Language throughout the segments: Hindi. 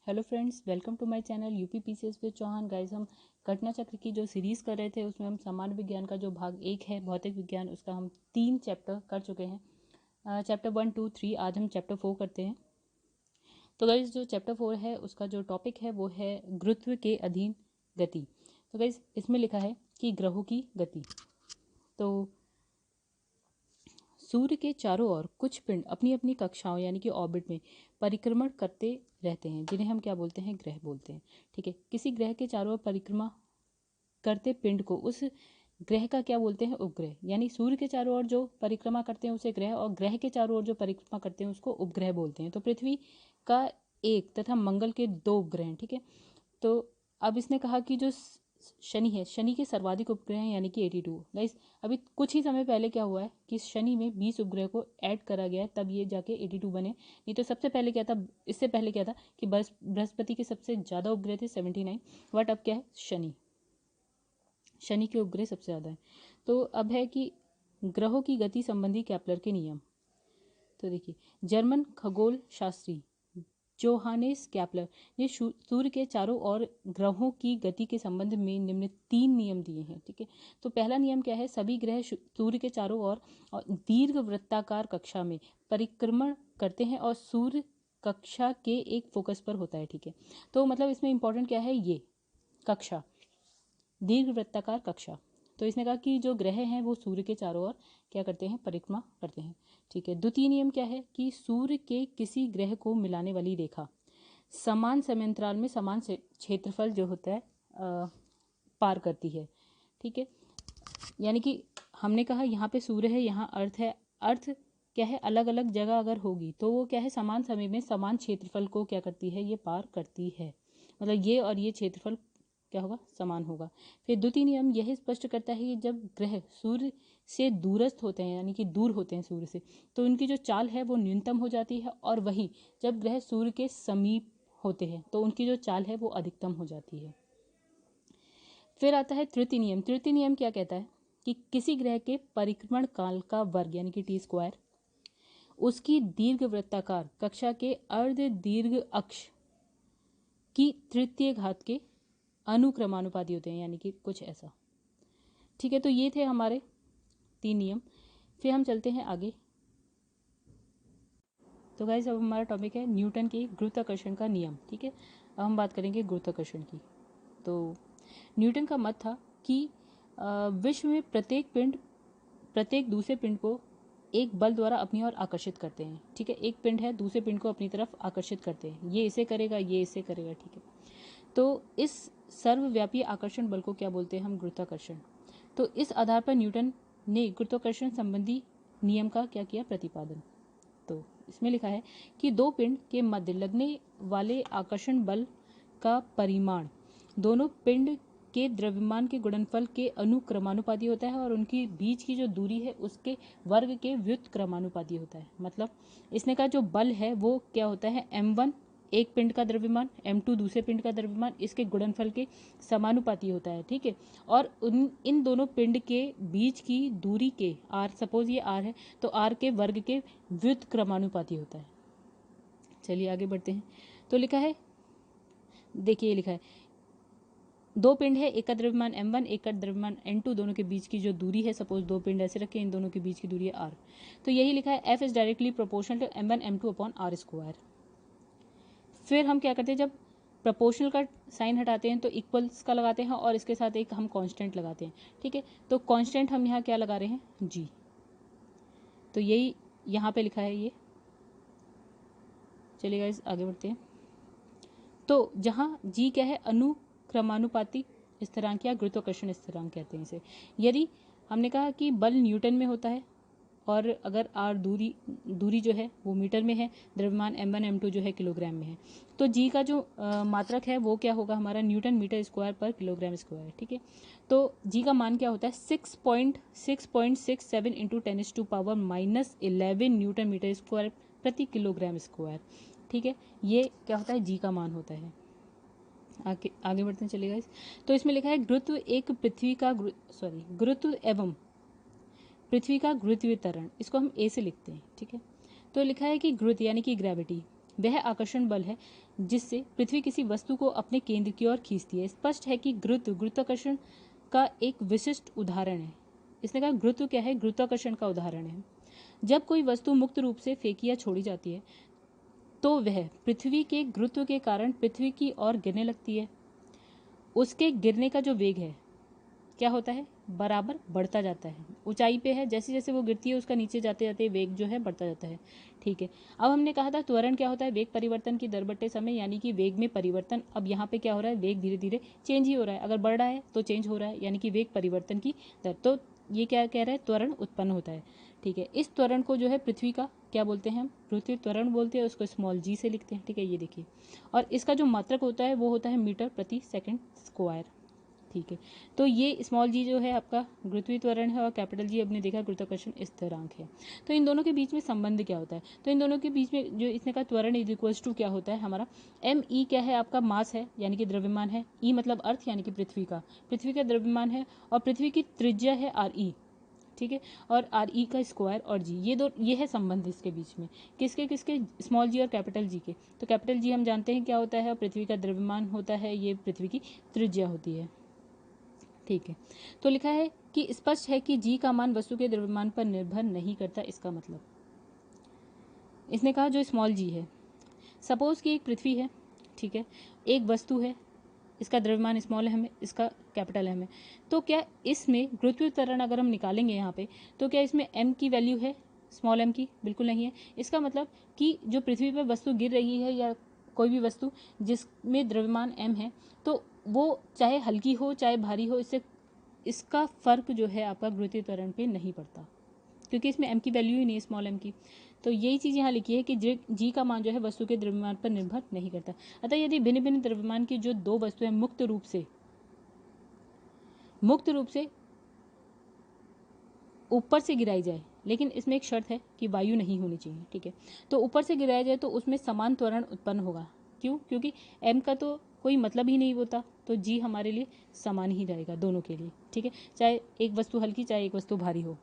Hello friends, welcome to my channel UP PCS with Chauhan. Guys, हम घटना चक्र की जो सीरीज़ कर रहे थे उसमें हम सामान्य विज्ञान का जो भाग 1 है भौतिक विज्ञान, उसका हम 3 चैप्टर कर चुके हैं। चैप्टर 1, 2, 3। आज हम चैप्टर 4 करते हैं। तो गाइस, जो चैप्टर 4 है उसका जो टॉपिक है वो है गुरुत्व के अधीन गति। तो गाइस, इसमें लिखा है कि ग्रहों की गति। तो सूर्य के चारों ओर कुछ पिंड अपनी अपनी कक्षाओं यानी कि ऑर्बिट में परिक्रमण करते रहते हैं, जिन्हें हम क्या बोलते हैं? ग्रह बोलते हैं। ठीक है, किसी ग्रह के चारों ओर परिक्रमा करते पिंड को उस ग्रह का क्या बोलते हैं? उपग्रह। यानी सूर्य के चारों ओर जो परिक्रमा करते हैं उसे ग्रह, और ग्रह के चारों ओर जो परिक्रमा करते हैं उसको उपग्रह बोलते हैं। तो पृथ्वी का एक तथा मंगल के 2 उपग्रह हैं। ठीक है, तो अब इसने कहा कि जो शनि है, शनि के सर्वाधिक उपग्रह हैं यानी कि 82। गाइस, अभी कुछ ही समय पहले क्या हुआ है कि शनि में 20 उपग्रह को ऐड करा गया है, तब ये जाके 82 बने। नहीं तो सबसे पहले क्या था, इससे पहले क्या था कि बृहस्पति के सबसे ज़्यादा उपग्रह थे 79। बट अब क्या है, शनि के उपग्रह सबसे ज़्यादा है। तो अब है कि ग्रहों की गति संबंधी केपलर के नियम। तो देखिए, जर्मन खगोल शास्त्री जोहानेस केपलर ने सूर्य के चारों ओर ग्रहों की गति के संबंध में निम्न 3 नियम दिए हैं। ठीक है, तो पहला नियम क्या है? सभी ग्रह सूर्य के चारों ओर और दीर्घ वृत्ताकार कक्षा में परिक्रमण करते हैं और सूर्य कक्षा के एक फोकस पर होता है। ठीक है, तो मतलब इसमें इंपॉर्टेंट क्या है? ये कक्षा, दीर्घ वृत्ताकार कक्षा। तो इसने कहा कि जो ग्रह हैं वो सूर्य के चारों ओर क्या करते हैं? परिक्रमा करते हैं। ठीक है, द्वितीय नियम क्या है कि सूर्य के किसी ग्रह को मिलाने वाली रेखा समान समयांतराल में समान क्षेत्रफल जो होता है पार करती है। ठीक है, यानी कि हमने कहा यहाँ पे सूर्य है, यहाँ अर्थ है। अर्थ क्या है? अलग अलग जगह अगर होगी तो वो क्या है? समान समय में समान क्षेत्रफल को क्या करती है? ये पार करती है। मतलब ये और ये क्षेत्रफल क्या होगा? समान होगा। फिर द्वितीय नियम यह स्पष्ट करता है कि जब ग्रह सूर्य से दूरस्थ होते हैं यानी कि दूर होते हैं सूर्य से, तो उनकी जो चाल है वो न्यूनतम हो जाती है, और वहीं जब ग्रह सूर्य के समीप होते हैं तो उनकी जो चाल है वो अधिकतम हो जाती है। फिर आता है तृतीय नियम। तृतीय नियम क्या कहता है कि किसी ग्रह के परिक्रमण काल का वर्ग यानी कि टी स्क्वायर उसकी दीर्घ वृत्ताकार कक्षा के अर्ध दीर्घ अक्ष की तृतीय घात के अनुक्रमानुपाती होते हैं, यानी कि कुछ ऐसा। ठीक है, तो ये थे हमारे 3 नियम। फिर हम चलते हैं आगे। तो गाइस, अब हमारा टॉपिक है न्यूटन के गुरुत्वाकर्षण का नियम। ठीक है, अब हम बात करेंगे गुरुत्वाकर्षण की। तो न्यूटन का मत था कि विश्व में प्रत्येक दूसरे पिंड को एक बल द्वारा अपनी ओर आकर्षित करते हैं। ठीक है, एक पिंड है दूसरे पिंड को अपनी तरफ आकर्षित करते हैं, ये इसे करेगा, ये इसे करेगा। ठीक है, तो इस सर्वव्यापी आकर्षण बल को क्या बोलते हैं हम? गुरुत्वाकर्षण। तो इस आधार पर न्यूटन ने गुरुत्वाकर्षण संबंधी नियम का क्या किया? प्रतिपादन। तो इसमें लिखा है कि दो पिंड के मध्य लगने वाले आकर्षण बल का परिमाण दोनों पिंड के द्रव्यमान के गुणनफल के अनुक्रमानुपाती होता है, और उनकी बीच की जो दूरी है उसके वर्ग के व्युत्क्रमानुपाती होता है। मतलब इसने कहा जो बल है वो क्या होता है? m1 एक पिंड का द्रव्यमान, m2 दूसरे पिंड का द्रव्यमान, इसके गुणनफल के समानुपाती होता है। ठीक है, और इन दोनों पिंड के बीच की दूरी के r, सपोज ये r है तो r के वर्ग के व्युत्क्रमानुपाती होता है। चलिए आगे बढ़ते हैं। तो लिखा है, देखिए ये लिखा है दो पिंड है, एक का द्रव्यमान m1 एक का द्रव्यमान n2, दोनों के बीच की जो दूरी है, सपोज दो पिंड ऐसे रखे, इन दोनों के बीच की दूरी है r। तो यही लिखा है f is directly proportional to m1 m2 upon r square. फिर हम क्या करते हैं, जब प्रपोर्शनल का साइन हटाते हैं तो इक्वल्स का लगाते हैं और इसके साथ एक हम कांस्टेंट लगाते हैं। ठीक है, तो कांस्टेंट हम यहाँ क्या लगा रहे हैं? g। तो यही यहाँ पे लिखा है ये। चलिए गाइस आगे बढ़ते हैं। तो जहाँ g क्या है? अनुक्रमानुपाती स्थिरांक या गुरुत्वाकर्षण स्थिरांक कहते हैं इसे। यदि हमने कहा कि बल न्यूटन में होता है और अगर r दूरी जो है वो मीटर में है, द्रव्यमान m1 m2 जो है किलोग्राम में है, तो g का जो मात्रक है वो क्या होगा हमारा? न्यूटन मीटर स्क्वायर पर किलोग्राम स्क्वायर। ठीक है, तो g का मान क्या होता है? 6.67 इंटू 10⁻⁻11 न्यूटन मीटर स्क्वायर प्रति किलोग्राम स्क्वायर। ठीक है, ये क्या होता है? g का मान होता है। आगे बढ़ते हैं, चलेगा इस। तो इसमें लिखा है गुरुत्व एवं पृथ्वी का गुरुत्वीय त्वरण, इसको हम ए से लिखते हैं। ठीक है, तो लिखा है कि गुरुत्व यानी कि ग्रेविटी वह आकर्षण बल है जिससे पृथ्वी किसी वस्तु को अपने केंद्र की ओर खींचती है। स्पष्ट है कि गुरुत्वाकर्षण का एक विशिष्ट उदाहरण है। इसने कहा गुरुत्व क्या है, गुरुत्वाकर्षण का उदाहरण है। जब कोई वस्तु मुक्त रूप से फेंकी या छोड़ी जाती है तो वह पृथ्वी के गुरुत्व के कारण पृथ्वी की ओर गिरने लगती है। उसके गिरने का जो वेग है क्या होता है, बराबर बढ़ता जाता है। ऊंचाई पे है, जैसे जैसे वो गिरती है उसका नीचे जाते जाते वेग जो है बढ़ता जाता है। ठीक है, अब हमने कहा था त्वरण क्या होता है, वेग परिवर्तन की दर बटे समय, यानी कि वेग में परिवर्तन। अब यहाँ पे क्या हो रहा है, वेग धीरे धीरे चेंज ही हो रहा है। अगर बढ़ रहा है तो चेंज हो रहा है, यानी कि वेग परिवर्तन की दर। तो ये क्या कह रहा है, त्वरण उत्पन्न होता है। ठीक है, इस त्वरण को जो है पृथ्वी का क्या बोलते हैं हम, पृथ्वी त्वरण बोलते हैं, उसको स्मॉल जी से लिखते हैं। ठीक है, ये देखिए, और इसका जो मात्रक होता है वो होता है मीटर प्रति सेकंड स्क्वायर। ठीक है, तो ये स्मॉल जी जो है आपका गुरुत्वीय त्वरण है और कैपिटल जी आपने देखा गुरुत्वाकर्षण स्थिरांक है। तो इन दोनों के बीच में संबंध क्या होता है, तो इन दोनों के बीच में जो इसने कहा त्वरण इज इक्वल्स टू क्या होता है हमारा, एम ई क्या है आपका मास है यानी कि द्रव्यमान है, ई मतलब अर्थ यानी कि पृथ्वी का द्रव्यमान है, और पृथ्वी की त्रिज्या है आर ई। ठीक है, और आर ई का स्क्वायर और जी, ये है संबंध इसके बीच में, किसके किसके, स्मॉल जी और कैपिटल जी के। तो कैपिटल जी हम जानते हैं क्या होता है, पृथ्वी का द्रव्यमान होता है, ये पृथ्वी की त्रिज्या होती है। ठीक है, तो लिखा है कि स्पष्ट है कि जी का मान वस्तु के द्रव्यमान पर निर्भर नहीं करता। इसका मतलब इसने कहा जो स्मॉल जी है, सपोज कि एक पृथ्वी है, ठीक है, एक वस्तु है, इसका द्रव्यमान स्मॉल है, इसका कैपिटल है, तो क्या इसमें गुरुत्वीय त्वरण अगर हम निकालेंगे यहाँ पे, तो क्या इसमें m की वैल्यू है, स्मॉल m की, बिल्कुल नहीं है। इसका मतलब कि जो पृथ्वी पर वस्तु गिर रही है या कोई भी वस्तु जिसमें द्रव्यमान m है, तो वो चाहे हल्की हो चाहे भारी हो, इसका फर्क जो है आपका गुरुत्वीय त्वरण पे नहीं पड़ता, क्योंकि इसमें m की वैल्यू ही नहीं है, स्मॉल m की। तो यही चीज़ यहाँ लिखी है कि जी का मान जो है वस्तु के द्रव्यमान पर निर्भर नहीं करता। अतः यदि भिन्न भिन्न द्रव्यमान की जो दो वस्तुएं मुक्त रूप से ऊपर से गिराई जाए, लेकिन इसमें एक शर्त है कि वायु नहीं होनी चाहिए। ठीक है, तो ऊपर से गिराया जाए तो उसमें समान त्वरण उत्पन्न होगा। क्यों, क्योंकि m का तो कोई मतलब ही नहीं होता, तो जी हमारे लिए समान ही रहेगा दोनों के लिए। ठीक है, चाहे एक वस्तु हल्की चाहे एक वस्तु भारी हो।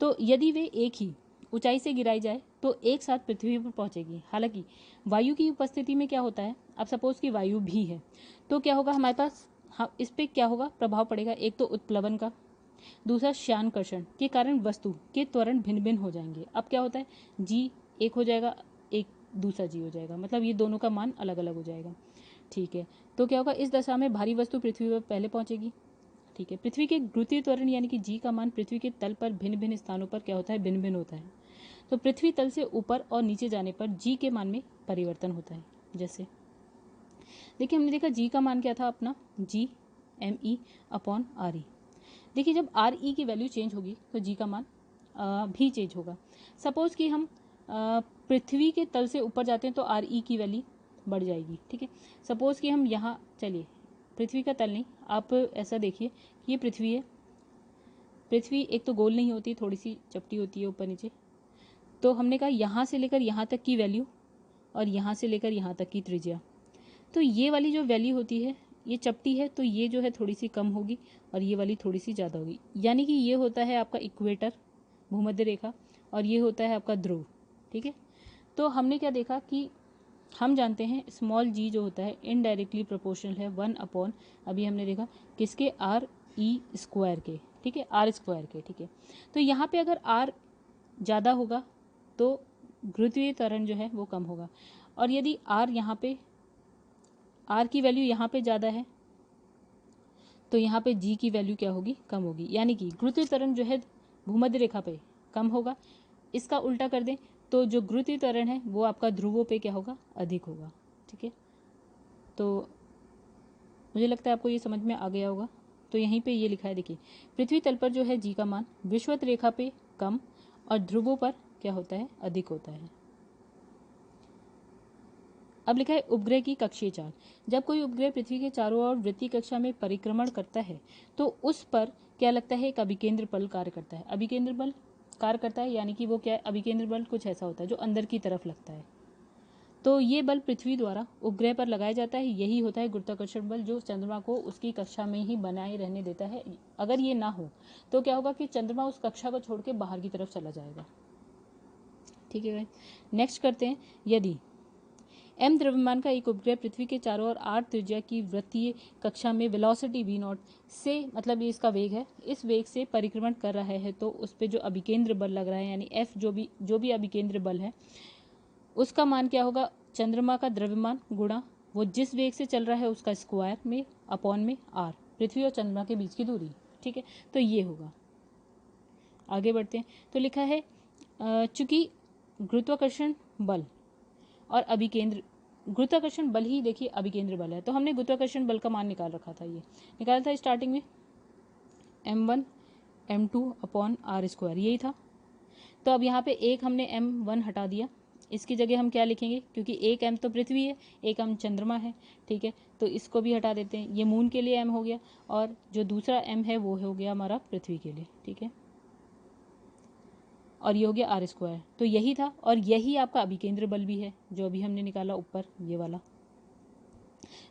तो यदि वे एक ही ऊंचाई से गिराई जाए तो एक साथ पृथ्वी पर पहुंचेगी। हालांकि वायु की उपस्थिति में क्या होता है, अब सपोज कि वायु भी है, तो क्या होगा हमारे पास, हाँ, इस पर क्या होगा, प्रभाव पड़ेगा। एक तो उत्प्लवन का, दूसरा श्यानकर्षण के कारण वस्तु के त्वरण भिन्न भिन्न हो जाएंगे। अब क्या होता है, जी एक हो जाएगा, एक दूसरा जी हो जाएगा, मतलब ये दोनों का मान अलग अलग हो जाएगा। ठीक है, तो क्या होगा, इस दशा में भारी वस्तु पृथ्वी पर पहले पहुंचेगी। ठीक है, पृथ्वी के गुरुत्वीय त्वरण यानी कि जी का मान पृथ्वी के तल पर भिन्न भिन्न स्थानों पर क्या होता है, भिन्न भिन्न होता है। तो पृथ्वी तल से ऊपर और नीचे जाने पर जी के मान में परिवर्तन होता है। जैसे देखिए, हमने देखा जी का मान क्या था अपना, G M E upon R E. देखिए, जब आर ई की वैल्यू चेंज होगी तो जी का मान भी चेंज होगा। सपोज कि हम पृथ्वी के तल से ऊपर जाते हैं तो आर ई की वैल्यू बढ़ जाएगी। ठीक है, सपोज कि हम यहाँ, चलिए पृथ्वी का तल नहीं, आप ऐसा देखिए, ये पृथ्वी है। पृथ्वी एक तो गोल नहीं होती, थोड़ी सी चपटी होती है ऊपर नीचे। तो हमने कहा यहाँ से लेकर यहाँ तक की वैल्यू और यहाँ से लेकर यहाँ तक की त्रिज्या, तो ये वाली जो वैल्यू होती है ये चपटी है, तो ये जो है थोड़ी सी कम होगी और ये वाली थोड़ी सी ज़्यादा होगी। यानी कि ये होता है आपका इक्वेटर, भूमध्य रेखा, और ये होता है आपका ध्रुव। ठीक है, तो हमने क्या देखा कि हम जानते हैं स्मॉल जी जो होता है इनडायरेक्टली प्रोपोर्शनल है 1 अपॉन, अभी हमने देखा किसके, आर ई स्क्वायर के। ठीक है, आर स्क्वायर के। ठीक है, तो यहाँ पे अगर आर ज़्यादा होगा तो गुरुत्वीय त्वरण जो है वो कम होगा, और यदि आर यहाँ पे, आर की वैल्यू यहाँ पे ज़्यादा है तो यहाँ पे जी की वैल्यू क्या होगी, कम होगी। यानी कि गुरुत्वीय त्वरण जो है भूमध्य रेखा पे कम होगा। इसका उल्टा कर दें तो जो गुरुत्वीय त्वरण है वो आपका ध्रुवों पे क्या होगा, अधिक होगा। ठीक है, तो मुझे लगता है आपको ये समझ में आ गया होगा। तो यहीं पे ये लिखा है, देखिए पृथ्वी तल पर जो है जी का मान विषुवत रेखा पे कम और ध्रुवों पर क्या होता है, अधिक होता है। अब लिखा है उपग्रह की कक्षीय चाल। जब कोई उपग्रह पृथ्वी के चारों ओर वृत्तीय कक्षा में परिक्रमण करता है तो उस पर क्या लगता है, एक अभिकेंद्र बल कार्य करता है। अभिकेंद्र बल कार्य करता है यानी कि वो क्या है, अभिकेंद्र बल कुछ ऐसा होता है जो अंदर की तरफ लगता है। तो ये बल पृथ्वी द्वारा उपग्रह पर लगाया जाता है। यही होता है गुरुत्वाकर्षण बल, जो चंद्रमा को उसकी कक्षा में ही बनाए रहने देता है। अगर ये ना हो तो क्या होगा कि चंद्रमा उस कक्षा को छोड़ के बाहर की तरफ चला जाएगा। ठीक है भाई, नेक्स्ट करते हैं, यदि m द्रव्यमान का एक उपग्रह पृथ्वी के चारों ओर r त्रिज्या की वृत्तीय कक्षा में वेलोसिटी v0 से, मतलब ये इसका वेग है, इस वेग से परिक्रमण कर रहा है, तो उस पर जो अभिकेंद्र बल लग रहा है यानी F जो भी अभिकेंद्र बल है उसका मान क्या होगा, चंद्रमा का द्रव्यमान गुणा वो जिस वेग से चल रहा है उसका स्क्वायर में अपॉन में r, पृथ्वी और चंद्रमा के बीच की दूरी। ठीक है, तो ये होगा। आगे बढ़ते हैं। तो लिखा है चूंकि गुरुत्वाकर्षण बल और अभिकेंद्र, गुरुत्वाकर्षण बल ही देखिए अभिकेंद्र बल है, तो हमने गुरुत्वाकर्षण बल का मान निकाल रखा था, ये निकाला था स्टार्टिंग में m1 m2 upon r square, यही था। तो अब यहाँ पे एक हमने m1 हटा दिया, इसकी जगह हम क्या लिखेंगे, क्योंकि एक m तो पृथ्वी है, एक m चंद्रमा है। ठीक है, तो इसको भी हटा देते हैं, ये मून के लिए m हो गया और जो दूसरा m है वो हो गया हमारा पृथ्वी के लिए। ठीक है, और ये हो गया r स्क्वायर, तो यही था और यही आपका अभिकेंद्र बल भी है जो अभी हमने निकाला ऊपर ये वाला,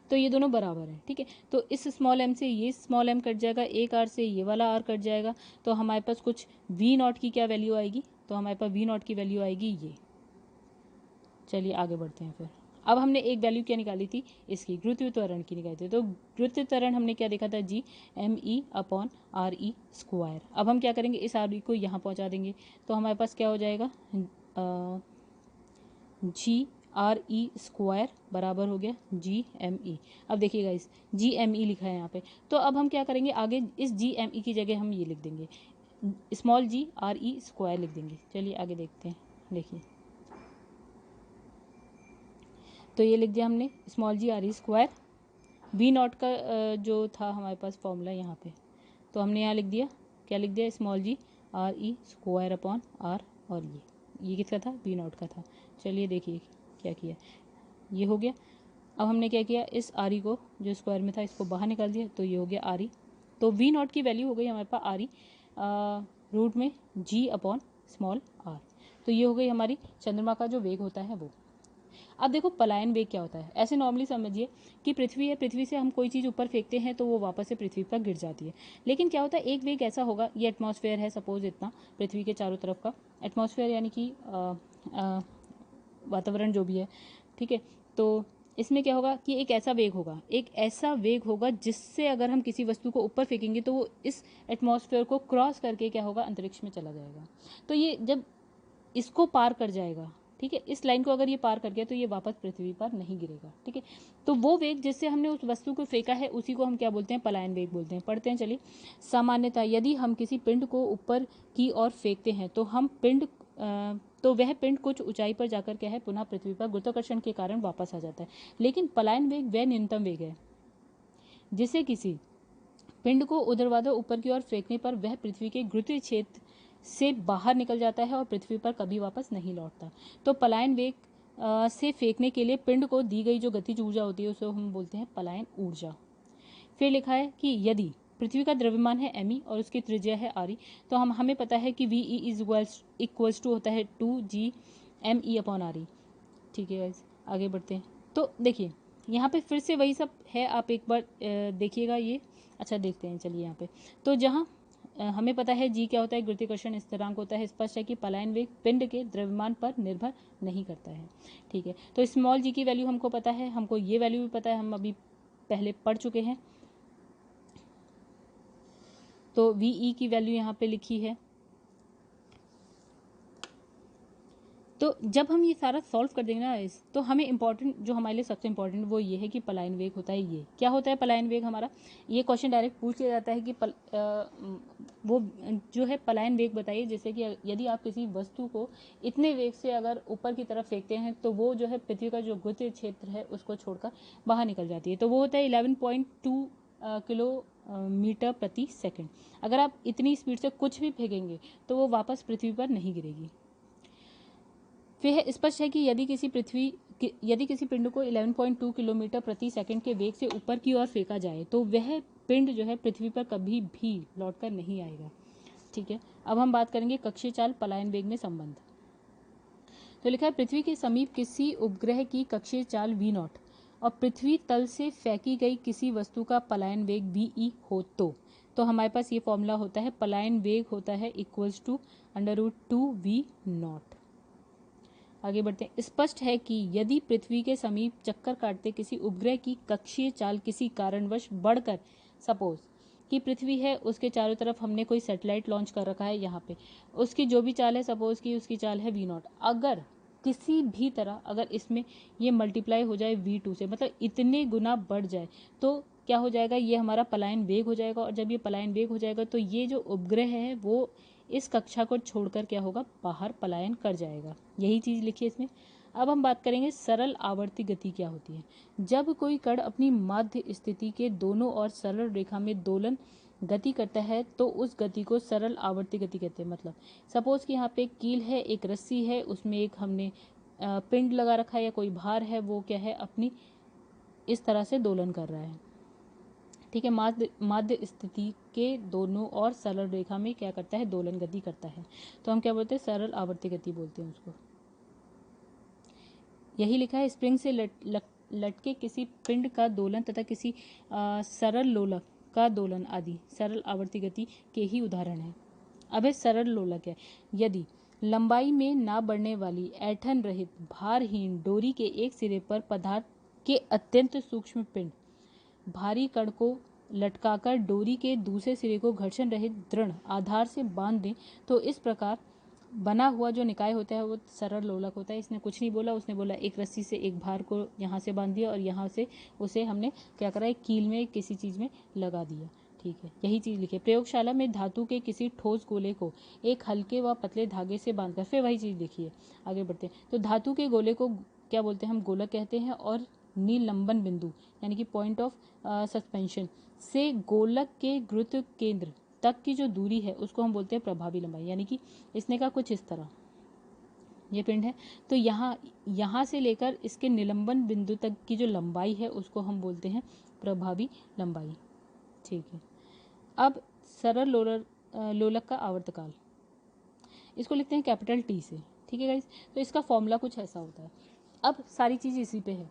तो ये दोनों बराबर है। ठीक है, तो इस स्मॉल m से ये स्मॉल m कट जाएगा, एक r से ये वाला r कट जाएगा, तो हमारे पास कुछ v0 की क्या वैल्यू आएगी, तो हमारे पास v0 की वैल्यू आएगी ये। चलिए आगे बढ़ते हैं। फिर अब हमने एक वैल्यू क्या निकाली थी, इसकी गुरुत्वीय त्वरण की निकाली थी, तो गुरुत्वीय त्वरण हमने क्या देखा था, G M E upon R E square. अब हम क्या करेंगे, इस आर ई को यहाँ पहुँचा देंगे, तो हमारे पास क्या हो जाएगा, जी आर ई स्क्वायर बराबर हो गया जी एम ई। अब देखिएगा इस जी एम ई लिखा है यहाँ पे, तो अब हम क्या करेंगे, आगे इस जी एम ई की जगह हम ये लिख देंगे, small G R E square लिख देंगे। चलिए आगे देखते हैं। देखिए तो ये लिख दिया हमने small G R E square, V nought का जो था हमारे पास फॉर्मूला यहाँ पे, तो हमने यहाँ लिख दिया, क्या लिख दिया, small G R E square upon R, और ये किसका था, वी नॉट का था। चलिए देखिए क्या किया, ये हो गया। अब हमने क्या किया, इस आर ई को जो स्क्वायर में था इसको बाहर निकाल दिया, तो ये हो गया आर ई, तो वी नॉट की वैल्यू हो गई हमारे पास आर ई रूट में जी अपॉन स्मॉल आर, तो ये हो गई हमारी चंद्रमा का जो वेग होता है वो। अब देखो पलायन वेग क्या होता है, ऐसे नॉर्मली समझिए कि पृथ्वी है, पृथ्वी से हम कोई चीज़ ऊपर फेंकते हैं तो वो वापस से पृथ्वी पर गिर जाती है, लेकिन क्या होता है एक वेग ऐसा होगा, ये एटमॉस्फेयर है सपोज इतना पृथ्वी के चारों तरफ का एटमॉस्फेयर यानी कि वातावरण जो भी है। ठीक है, तो इसमें क्या होगा कि एक ऐसा वेग होगा जिससे अगर हम किसी वस्तु को ऊपर फेंकेंगे तो वो इस एटमॉस्फेयर को क्रॉस करके क्या होगा, अंतरिक्ष में चला जाएगा। तो ये जब इसको पार कर जाएगा, ठीक है, इस लाइन को अगर ये पार कर गया तो ये वापस पृथ्वी पर नहीं गिरेगा। ठीक है, तो वो वेग जिससे हमने उस वस्तु को फेंका है उसी को हम क्या बोलते हैं, पलायन वेग बोलते हैं। पढ़ते हैं चलिए। सामान्यतः यदि हम किसी पिंड को ऊपर की ओर फेंकते हैं तो वह पिंड कुछ ऊंचाई पर जाकर क्या है, पुनः पृथ्वी पर गुरुत्वाकर्षण के कारण वापस आ जाता है। लेकिन पलायन वेग वह न्यूनतम वेग है जिसे किसी पिंड को ऊर्ध्वाधर ऊपर की ओर फेंकने पर वह पृथ्वी के गुरुत्वीय क्षेत्र से बाहर निकल जाता है और पृथ्वी पर कभी वापस नहीं लौटता। तो पलायन वेग से फेंकने के लिए पिंड को दी गई जो गतिज ऊर्जा होती है उसे हम बोलते हैं पलायन ऊर्जा। फिर लिखा है कि यदि पृथ्वी का द्रव्यमान है एम और उसकी त्रिज्या है आर, तो हमें पता है कि वी इज इक्वल्स टू होता है 2g M E upon are. ठीक है गाइस, आगे बढ़ते हैं। तो देखिए यहाँ पे फिर से वही सब है, आप एक बार देखिएगा ये। अच्छा देखते हैं चलिए यहाँ पे, तो जहाँ हमें पता है जी क्या होता है, गुरुत्वाकर्षण स्थिरांक होता है। स्पष्ट है कि पलायन वेग पिंड के द्रव्यमान पर निर्भर नहीं करता है। ठीक है, तो स्मॉल जी की वैल्यू हमको पता है, हमको ये वैल्यू भी पता है, हम अभी पहले पढ़ चुके हैं। तो वी ई की वैल्यू यहाँ पे लिखी है। तो जब हम ये सारा सॉल्व कर देंगे ना तो हमें इंपॉर्टेंट, जो हमारे लिए सबसे इंपॉर्टेंट वो ये है कि पलायन वेग होता है ये। क्या होता है पलायन वेग हमारा, ये क्वेश्चन डायरेक्ट पूछ लिया जाता है कि वो जो है पलायन वेग बताइए, जैसे कि यदि आप किसी वस्तु को इतने वेग से अगर ऊपर की तरफ फेंकते हैं तो वो जो है पृथ्वी का जो गुरुत्वीय क्षेत्र है उसको छोड़कर बाहर निकल जाती है। तो वो होता है 11.2 किलोमीटर प्रति सेकेंड। अगर आप इतनी स्पीड से कुछ भी फेंकेंगे तो वो वापस पृथ्वी पर नहीं गिरेगी। फिर स्पष्ट है कि यदि किसी पिंड को 11.2 किलोमीटर प्रति सेकंड के वेग से ऊपर की ओर फेंका जाए तो वह पिंड जो है पृथ्वी पर कभी भी लौटकर नहीं आएगा। ठीक है, अब हम बात करेंगे कक्षीय चाल पलायन वेग में संबंध। तो लिखा है पृथ्वी के समीप किसी उपग्रह की कक्षीय चाल v नॉट और पृथ्वी तल से फेंकी गई किसी वस्तु का पलायन वेग ve हो तो हमारे पास ये फॉर्मूला होता है, पलायन वेग होता है इक्वल्स टू √2 v नॉट। आगे बढ़ते हैं। स्पष्ट है कि यदि पृथ्वी के समीप चक्कर काटते किसी उपग्रह की कक्षीय चाल किसी कारणवश बढ़कर, सपोज कि पृथ्वी है, उसके चारों तरफ हमने कोई सैटेलाइट लॉन्च कर रखा है, यहाँ पे उसकी जो भी चाल है, सपोज कि उसकी चाल है v0, अगर किसी भी तरह अगर इसमें ये मल्टीप्लाई हो जाए v2 से, मतलब इतने गुना बढ़ जाए, तो क्या हो जाएगा, ये हमारा पलायन वेग हो जाएगा। और जब ये पलायन वेग हो जाएगा तो ये जो उपग्रह है वो इस कक्षा को छोड़कर क्या होगा, बाहर पलायन कर जाएगा। यही चीज़ लिखी है इसमें। अब हम बात करेंगे सरल आवर्ती गति क्या होती है। जब कोई कण अपनी माध्य स्थिति के दोनों ओर सरल रेखा में दोलन गति करता है तो उस गति को सरल आवर्ती गति कहते हैं। मतलब सपोज कि यहाँ पे एक कील है, एक रस्सी है, उसमें एक हमने पिंड लगा रखा है या कोई भार है, वो क्या है, अपनी इस तरह से दोलन कर रहा है। ठीक है, माध्य स्थिति के दोनों और सरल रेखा में क्या करता है, दोलन गति करता है, तो हम क्या बोलते हैं, सरल आवर्ती गति बोलते हैं उसको। यही लिखा है, स्प्रिंग से लटके किसी पिंड का दोलन तथा किसी सरल लोलक का दोलन आदि सरल आवर्ती गति के ही उदाहरण है। अब है सरल लोलक है, यदि लंबाई में ना बढ़ने वाली ऐंठन रहित भारहीन डोरी के एक सिरे पर पदार्थ के अत्यंत सूक्ष्म पिंड भारी कण को लटकाकर डोरी के दूसरे सिरे को घर्षण रहित दृढ़ आधार से बांध दें तो इस प्रकार बना हुआ जो निकाय होता है वो सरल लोलक होता है। इसने कुछ नहीं बोला, उसने बोला एक रस्सी से एक भार को यहाँ से बांध दिया और यहाँ से उसे हमने क्या करा, एक कील में किसी चीज़ में लगा दिया। ठीक है, यही चीज़ लिखी। प्रयोगशाला में धातु के किसी ठोस गोले को एक हल्के व पतले धागे से बांधकर, फिर वही चीज़ लिखी है। आगे बढ़ते हैं। तो धातु के गोले को क्या बोलते हैं, हम गोलक कहते हैं। और निलंबन बिंदु यानी कि पॉइंट ऑफ सस्पेंशन से गोलक के गुरुत्व केंद्र तक की जो दूरी है उसको हम बोलते हैं प्रभावी लंबाई। यानी कि इसने का कुछ इस तरह ये पिंड है, तो यहाँ से लेकर इसके निलंबन बिंदु तक की जो लंबाई है उसको हम बोलते हैं प्रभावी लंबाई। ठीक है, अब सरल लोलक का आवर्तकाल, इसको लिखते हैं कैपिटल टी से। ठीक है गाइस, तो इसका फॉर्मूला कुछ ऐसा होता है। अब सारी चीज़ इसी पे है,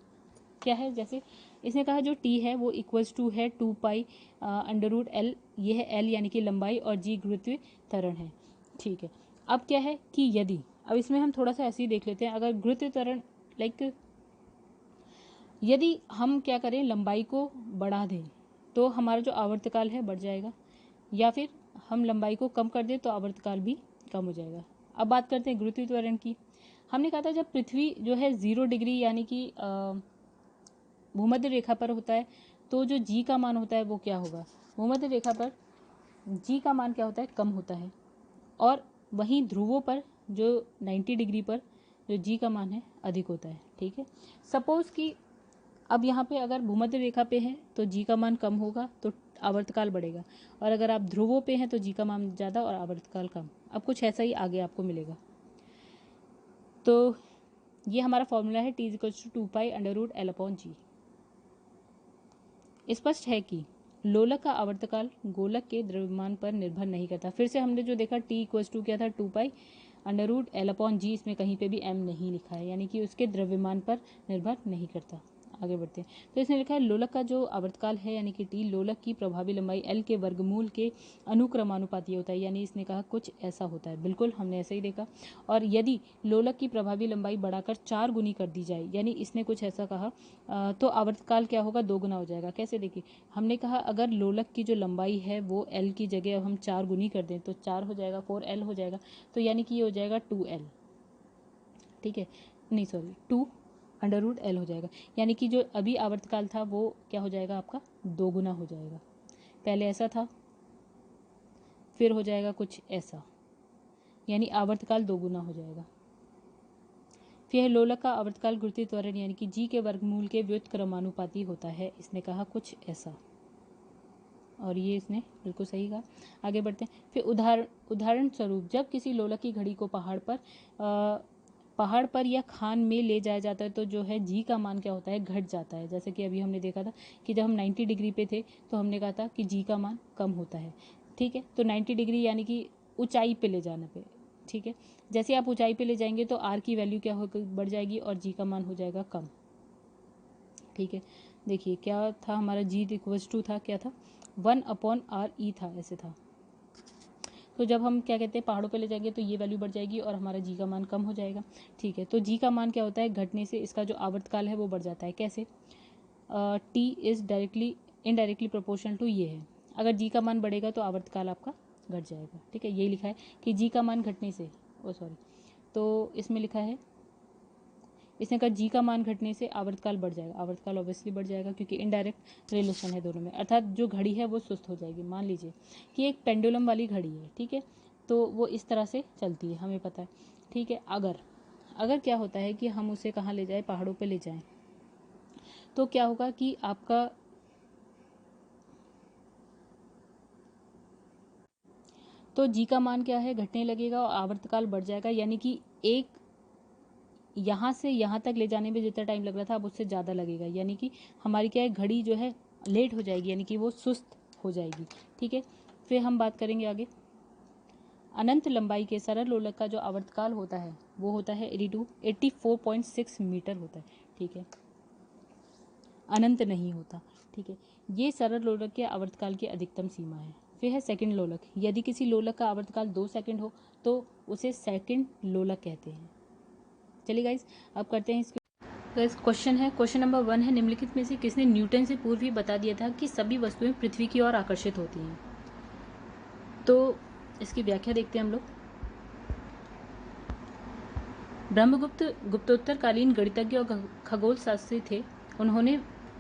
क्या है, जैसे इसने कहा जो टी है वो इक्वल्स टू है 2 पाई √L, ये है L यानी कि लंबाई, और G गुरुत्वीय त्वरण है। ठीक है, अब क्या है कि यदि, अब इसमें हम थोड़ा सा ऐसे ही देख लेते हैं, अगर गुरुत्वीय त्वरण लाइक यदि हम क्या करें, लंबाई को बढ़ा दें तो हमारा जो आवर्तकाल है बढ़ जाएगा, या फिर हम लंबाई को कम कर दें तो आवर्तकाल भी कम हो जाएगा। अब बात करते हैं गुरुत्वीय त्वरण की। हमने कहा था जब पृथ्वी जो है 0 डिग्री यानी कि भूमध्य रेखा पर होता है तो जो जी का मान होता है वो क्या होगा, भूमध्य रेखा पर जी का मान क्या होता है, कम होता है। और वहीं ध्रुवों पर जो 90 डिग्री पर जो जी का मान है अधिक होता है। ठीक है, सपोज कि अब यहाँ पे अगर भूमध्य रेखा पे है तो जी का मान कम होगा तो आवर्तकाल बढ़ेगा, और अगर आप ध्रुवों पे हैं तो जी का मान ज़्यादा और आवर्तकाल कम। अब कुछ ऐसा ही आगे आपको मिलेगा। तो ये हमारा फॉर्मूला है T = 2 पाई √L/G। स्पष्ट है कि लोलक का आवर्तकाल गोलक के द्रव्यमान पर निर्भर नहीं करता। फिर से हमने जो देखा T = क्या था, 2 पाई √L/G, इसमें कहीं पे भी m नहीं लिखा है, यानी कि उसके द्रव्यमान पर निर्भर नहीं करता। आगे बढ़ते हैं, तो इसने लिखा है लोलक का जो आवर्तकाल है यानी कि टी, लोलक की प्रभावी लंबाई L के वर्गमूल के अनुक्रमानुपाती होता है। यानी इसने कहा कुछ ऐसा होता है, बिल्कुल हमने ऐसा ही देखा। और यदि लोलक की प्रभावी लंबाई बढ़ाकर 4 गुनी कर दी जाए, यानी इसने कुछ ऐसा कहा, तो आवर्तकाल क्या होगा, 2 गुना हो जाएगा। कैसे, देखिए हमने कहा अगर लोलक की जो लंबाई है वो L की जगह अब हम 4 गुनी कर दें तो 4 हो जाएगा, 4L हो जाएगा, तो यानी कि ये हो जाएगा 2L। ठीक है, नहीं सॉरी 2 √L हो जाएगा, यानी कि जो अभी आवर्तकाल था वो क्या हो जाएगा, आपका 2 गुना हो जाएगा। पहले ऐसा था, फिर हो जाएगा कुछ ऐसा, यानी आवर्तकाल 2 गुना हो जाएगा। फिर लोलक का आवर्तकाल गुरुत्वीय त्वरण यानी कि जी के वर्गमूल के व्युत्क्रमानुपाती होता है। इसने कहा कुछ ऐसा, और ये इसने बिल्कुल सही कहा। आगे बढ़ते हैं। फिर उदाहरण स्वरूप जब किसी लोलक की घड़ी को पहाड़ पर या खान में ले जाया जाता है तो जो है जी का मान क्या होता है, घट जाता है। जैसे कि अभी हमने देखा था कि जब हम 90 डिग्री पे थे तो हमने कहा था कि जी का मान कम होता है। ठीक है, तो 90 डिग्री यानी कि ऊंचाई पे ले जाने पे। ठीक है, जैसे आप ऊंचाई पे ले जाएंगे तो आर की वैल्यू क्या होगी, बढ़ जाएगी, और जी का मान हो जाएगा कम। ठीक है, देखिए क्या था हमारा, जी = था, क्या था, 1/r E था, ऐसे था। तो जब हम क्या कहते हैं पहाड़ों पे ले जाएंगे तो ये वैल्यू बढ़ जाएगी और हमारा जी का मान कम हो जाएगा। ठीक है, तो जी का मान क्या होता है, घटने से इसका जो आवर्तकाल है वो बढ़ जाता है। कैसे? T is directly indirectly proportional to ये है, अगर जी का मान बढ़ेगा तो आवर्तकाल आपका घट जाएगा। ठीक है, यही लिखा है कि जी का मान घटने से, तो इसमें लिखा है, इसने कहा जी का मान घटने से आवर्तकाल बढ़ जाएगा। आवर्तकाल ऑब्वियसली बढ़ जाएगा क्योंकि इनडायरेक्ट रिलेशन है दोनों में, अर्थात जो घड़ी है वो सुस्त हो जाएगी। मान लीजिए कि एक पेंडुलम वाली घड़ी है, ठीक है, तो वो इस तरह से चलती है, हमें पता है। ठीक है, अगर क्या होता है कि हम उसे कहाँ ले जाएं, पहाड़ों पे ले जाएं, तो क्या होगा कि आपका तो जी का मान क्या है, घटने लगेगा और आवर्तकाल बढ़ जाएगा, यानी कि एक यहाँ से यहाँ तक ले जाने में जितना टाइम लग रहा था अब उससे ज़्यादा लगेगा, यानी कि हमारी क्या है, घड़ी जो है लेट हो जाएगी, यानी कि वो सुस्त हो जाएगी। ठीक है, फिर हम बात करेंगे आगे। अनंत लंबाई के सरल लोलक का जो आवर्तकाल होता है वो होता है 84.6 मीटर होता है। ठीक है, अनंत नहीं होता। ठीक है, ये सरल लोलक के आवर्तकाल की अधिकतम सीमा है। फिर है सेकंड लोलक। यदि किसी लोलक का आवर्तकाल 2 सेकंड हो तो उसे सेकंड लोलक कहते हैं। चलिए गाइस, अब करते हैं इसके गाइस क्वेश्चन है। क्वेश्चन नंबर 1 है, निम्नलिखित में से किसने न्यूटन से पूर्व ही बता दिया था कि सभी वस्तुएं पृथ्वी की ओर आकर्षित होती हैं? तो इसकी व्याख्या देखते हैं हम लोग। ब्रह्मगुप्त गुप्तोत्तरकालीन गणितज्ञ और खगोल शास्त्री थे। उन्होंने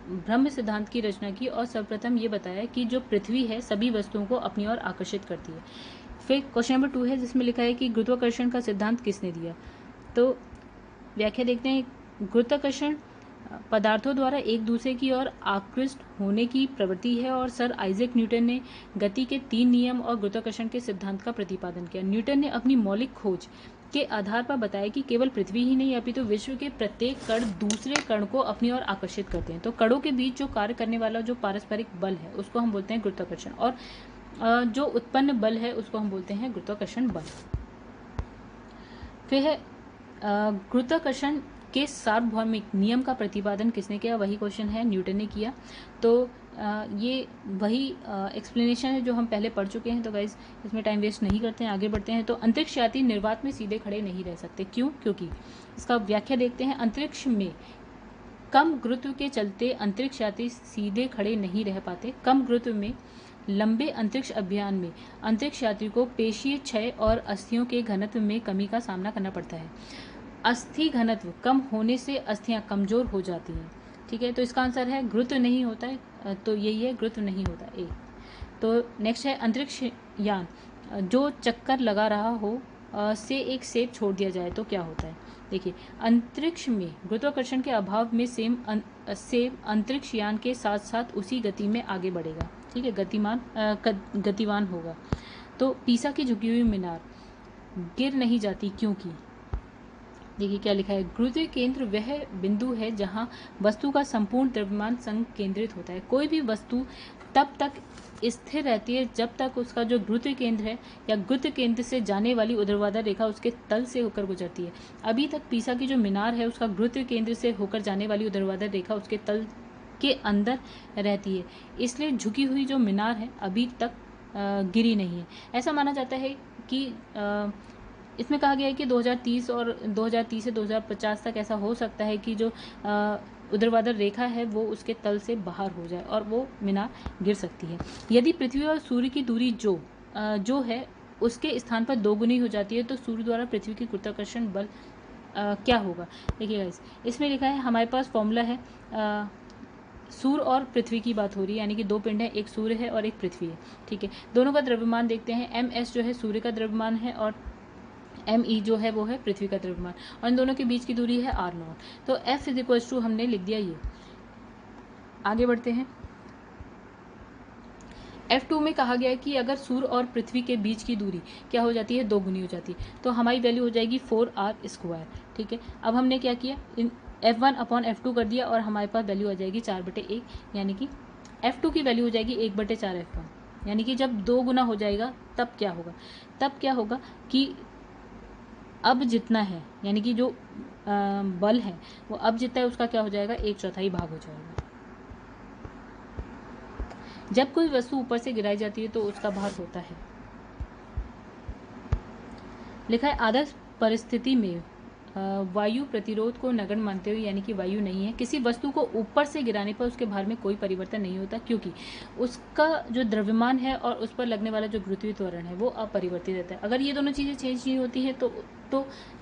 ब्रह्म सिद्धांत की रचना की और सर्वप्रथम ये बताया कि जो पृथ्वी है सभी वस्तुओं को अपनी ओर आकर्षित करती है। फिर क्वेश्चन नंबर 2 है जिसमें लिखा है कि गुरुत्वाकर्षण का सिद्धांत किसने दिया? तो व्याख्या देखते हैं। गुरुत्वाकर्षण पदार्थों द्वारा एक दूसरे की ओर आकृष्ट होने की प्रवृत्ति है और सर आइजैक न्यूटन ने गति के 3 नियम और गुरुत्वाकर्षण के सिद्धांत का प्रतिपादन किया। न्यूटन ने अपनी मौलिक खोज के आधार पर बताया कि केवल पृथ्वी ही नहीं अपितु विश्व के प्रत्येक कण दूसरे कण को अपनी ओर आकर्षित करते हैं। तो कणों के बीच जो कार्य करने वाला जो पारस्परिक बल है उसको हम बोलते हैं गुरुत्वाकर्षण, और जो उत्पन्न बल है उसको हम बोलते हैं गुरुत्वाकर्षण बल। फिर है गुरुत्वाकर्षण के सार्वभौमिक नियम का प्रतिपादन किसने किया? वही क्वेश्चन है, न्यूटन ने किया। तो ये वही एक्सप्लेनेशन है जो हम पहले पढ़ चुके हैं। तो गाइज इसमें टाइम वेस्ट नहीं करते हैं, आगे बढ़ते हैं। तो अंतरिक्ष यात्री निर्वात में सीधे खड़े नहीं रह सकते। क्यों? क्योंकि इसका व्याख्या देखते हैं। अंतरिक्ष में कम गुरुत्व के चलते अंतरिक्ष यात्री सीधे खड़े नहीं रह पाते। कम गुरुत्व में लंबे अंतरिक्ष अभियान में अंतरिक्ष यात्री को पेशीय क्षय और अस्थियों के घनत्व में कमी का सामना करना पड़ता है। अस्थि घनत्व कम होने से अस्थियां कमजोर हो जाती हैं। ठीक है, तो इसका आंसर है गुरुत्व नहीं होता है, तो यही है, गुरुत्व नहीं होता ए। तो नेक्स्ट है, अंतरिक्ष यान जो चक्कर लगा रहा हो से एक सेब छोड़ दिया जाए तो क्या होता है? देखिए, अंतरिक्ष में गुरुत्वाकर्षण के अभाव में सेब अंतरिक्ष यान के साथ साथ उसी गति में आगे बढ़ेगा। ठीक है, गतिवान होगा। तो पीसा की झुकी हुई मीनार गिर नहीं जाती क्योंकि, देखिए क्या लिखा है, गुरुत्वीय केंद्र वह बिंदु है जहां वस्तु का संपूर्ण द्रव्यमान संकेंद्रित होता है। कोई भी वस्तु तब तक स्थिर रहती है जब तक उसका जो गुरुत्वीय केंद्र है या गुरुत्व केंद्र से जाने वाली ऊर्ध्वाधर रेखा उसके तल से होकर गुजरती है। अभी तक पीसा की जो मीनार है उसका गुरुत्वीय केंद्र से होकर जाने वाली ऊर्ध्वाधर रेखा उसके तल के अंदर रहती है, इसलिए झुकी हुई जो मीनार है अभी तक गिरी नहीं है। ऐसा माना जाता है कि इसमें कहा गया है कि 2030 से 2050 तक ऐसा हो सकता है कि जो ऊर्ध्वाधर रेखा है वो उसके तल से बाहर हो जाए और वो मीनार गिर सकती है। यदि पृथ्वी और सूर्य की दूरी जो है उसके स्थान पर 2 गुनी हो जाती है तो सूर्य द्वारा पृथ्वी की गुरुत्वाकर्षण बल क्या होगा? देखिए इसमें लिखा है, हमारे पास फॉर्मूला है, सूर्य और पृथ्वी की बात हो रही है, यानी कि 2 पिंड है, एक सूर्य है और एक पृथ्वी है। ठीक है, दोनों का द्रव्यमान देखते हैं। ms जो है सूर्य का द्रव्यमान है और me जो है वो है पृथ्वी का द्रव्यमान, और इन दोनों के बीच की दूरी है r0। तो f = हमने लिख दिया ये। आगे बढ़ते हैं। F2 में कहा गया है कि अगर सूर्य और पृथ्वी के बीच की दूरी क्या हो जाती है, 2 गुनी हो जाती है, तो हमारी वैल्यू हो जाएगी 4r²। ठीक है, अब हमने क्या किया, इन F1/F2 कर दिया और हमारे पास वैल्यू आ जाएगी 4/1, यानी कि F2 की वैल्यू हो जाएगी 1/4 F1। यानी कि जब 2 गुना हो जाएगा तब क्या होगा? तब क्या होगा कि अब जितना है, यानी कि जो बल है वो अब जितना है उसका क्या हो जाएगा, 1/4 भाग हो जाएगा। जब कोई वस्तु ऊपर से गिराई जाती है तो उसका भार होता है लिखा है आदर्श परिस्थिति में वायु प्रतिरोध को नगण्य मानते हुए, यानी कि वायु नहीं है, किसी वस्तु को ऊपर से गिराने पर उसके भार में कोई परिवर्तन नहीं होता, क्योंकि उसका जो द्रव्यमान है और उस पर लगने वाला जो गुरुत्वीय त्वरण है वो अपरिवर्तित रहता है। अगर ये दोनों चीज़ें चेंज नहीं होती हैं तो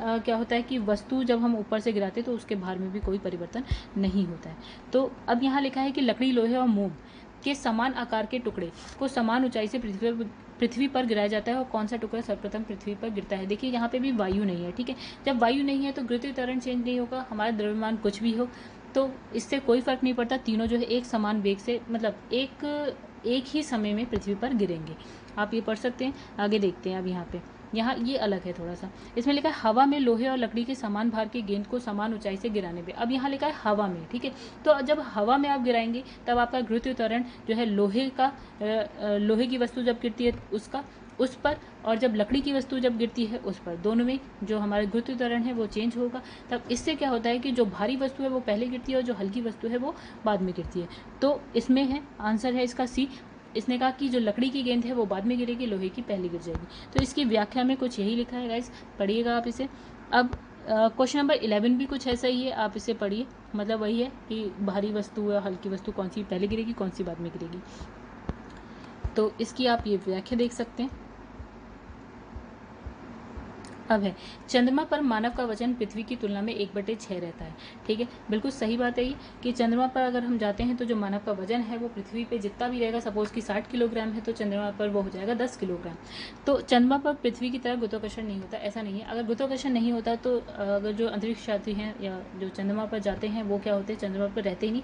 क्या होता है कि वस्तु जब हम ऊपर से गिराते हैं तो उसके भार में भी कोई परिवर्तन नहीं होता है। तो अब यहाँ लिखा है कि लकड़ी, लोहे और मोम के समान आकार के टुकड़े को समान ऊंचाई से पृथ्वी पर गिराया जाता है, और कौन सा टुकड़ा सर्वप्रथम पृथ्वी पर गिरता है। देखिए यहाँ पे भी वायु नहीं है, ठीक है। जब वायु नहीं है तो गुरुत्वीय त्वरण चेंज नहीं होगा, हमारा द्रव्यमान कुछ भी हो तो इससे कोई फर्क नहीं पड़ता, तीनों जो है एक समान वेग से, मतलब एक ही समय में पृथ्वी पर गिरेंगे। आप ये पढ़ सकते हैं। आगे देखते हैं। अब यहाँ ये अलग है थोड़ा सा। इसमें लिखा है हवा में लोहे और लकड़ी के समान भार के गेंद को समान ऊंचाई से गिराने पे। अब यहाँ लिखा है हवा में, ठीक है। तो जब हवा में आप गिराएंगे तब आपका गुरुत्वीय त्वरण जो है लोहे की वस्तु जब गिरती है उस पर, और जब लकड़ी की वस्तु जब गिरती है उस पर, दोनों में जो हमारा गुरुत्वीय त्वरण है वो चेंज होगा। तब इससे क्या होता है कि जो भारी वस्तु है वो पहले गिरती है और जो हल्की वस्तु है वो बाद में गिरती है। तो इसमें है आंसर है इसका सी। इसने कहा कि जो लकड़ी की गेंद है वो बाद में गिरेगी, लोहे की पहले गिर जाएगी। तो इसकी व्याख्या में कुछ यही लिखा है गाइस, पढ़िएगा आप इसे। अब क्वेश्चन नंबर 11 भी कुछ ऐसा ही है, आप इसे पढ़िए। मतलब वही है कि भारी वस्तु या हल्की वस्तु कौन सी पहले गिरेगी, कौन सी बाद में गिरेगी। तो इसकी आप ये व्याख्या देख सकते हैं। अब है चंद्रमा पर मानव का वजन पृथ्वी की तुलना में 1/6 रहता है, ठीक है। बिल्कुल सही बात है ये कि चंद्रमा पर अगर हम जाते हैं तो जो मानव का वजन है वो पृथ्वी पे जितना भी रहेगा, सपोज कि 60 किलोग्राम है तो चंद्रमा पर वो हो जाएगा 10 किलोग्राम। तो चंद्रमा पर पृथ्वी की तरह गुरुत्वाकर्षण नहीं होता, ऐसा नहीं है। अगर गुरुत्वाकर्षण नहीं होता तो अगर जो अंतरिक्ष यात्री हैं या जो चंद्रमा पर जाते हैं वो क्या होते हैं, चंद्रमा पर रहते ही नहीं,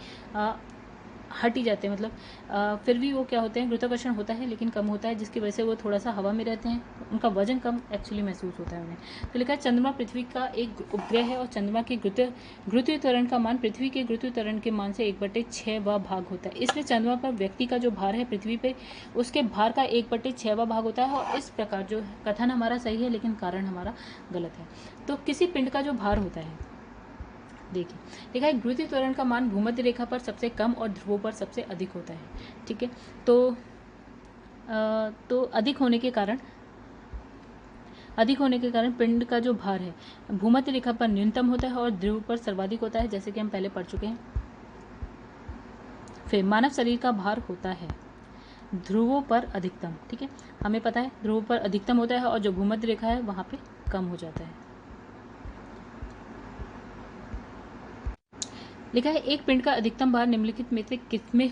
हट ही जाते हैं। मतलब फिर भी वो क्या होते हैं, गुरुत्वाकर्षण होता है लेकिन कम होता है, जिसकी वजह से वो थोड़ा सा हवा में रहते हैं, उनका वजन कम एक्चुअली महसूस होता है उन्हें। तो लिखा है चंद्रमा पृथ्वी का एक उपग्रह है और चंद्रमा के गुरुत्वीय त्वरण का मान पृथ्वी के गुरुत्वीय त्वरण के मान से 1/6 भाग होता है। इसलिए चंद्रमा पर व्यक्ति का जो भार है पृथ्वी पे उसके भार का 1/6 भाग होता है। और इस प्रकार जो कथन हमारा सही है लेकिन कारण हमारा गलत है। तो किसी पिंड का जो भार होता है, देखिए लिखा है गुरुत्वीय त्वरण का मान भूमध्य रेखा पर सबसे कम और ध्रुवों पर सबसे अधिक होता है, ठीक है। तो अधिक होने के कारण पिंड का जो भार है भूमध्य रेखा पर न्यूनतम होता है और ध्रुव पर सर्वाधिक होता है, जैसे कि हम पहले पढ़ चुके हैं। फिर मानव शरीर का भार होता है ध्रुवों पर अधिकतम, ठीक है। हमें पता है ध्रुवों पर अधिकतम होता है और जो भूमध्य रेखा है वहां पे कम हो जाता है। लिखा है एक पिंड का अधिकतम भार निम्नलिखित में से किसमें